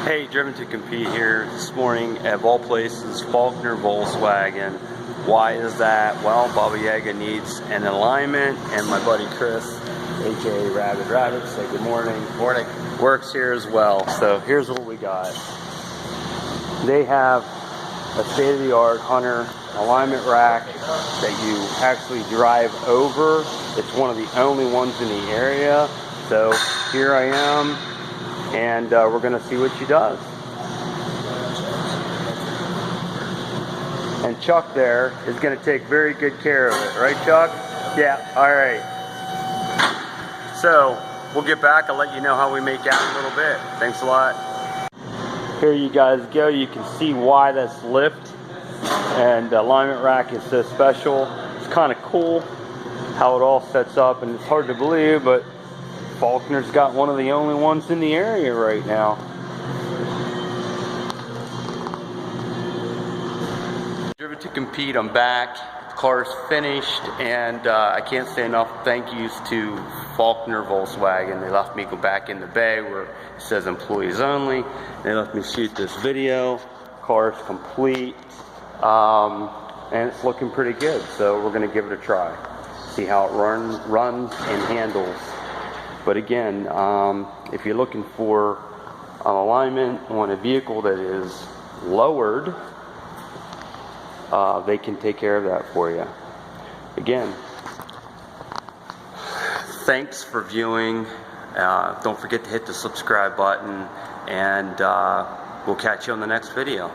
Hey, driven to compete here this morning at all places, Faulkner Volkswagen. Why is that? Well, Baba Yaga needs an alignment, and my buddy Chris, aka Rabbid Rabbit, say good morning. Morning. Works here as well. So here's what we got. They have a state-of-the-art Hunter alignment rack that you actually drive over. It's one of the only ones in the area. So here I am, and we're going to see what she does. And Chuck there is going to take very good care of it, right, Chuck? Yeah, all right. So we'll get back. I'll let you know how we make out in a little bit. Thanks a lot. Here you guys go. You can see why that's lift, and the alignment rack is so special. It's kind of cool how it all sets up, and it's hard to believe, but Faulkner's got one of the only ones in the area right now. Driven to compete, I'm back. The car's finished, and I can't say enough thank yous to Faulkner Volkswagen. They let me go back in the bay where it says employees only. They let me shoot this video. Car's complete, and it's looking pretty good. So we're gonna give it a try. See how it runs and handles. But again, if you're looking for an alignment on a vehicle that is lowered, they can take care of that for you. Again, thanks for viewing. Don't forget to hit the subscribe button, and we'll catch you on the next video.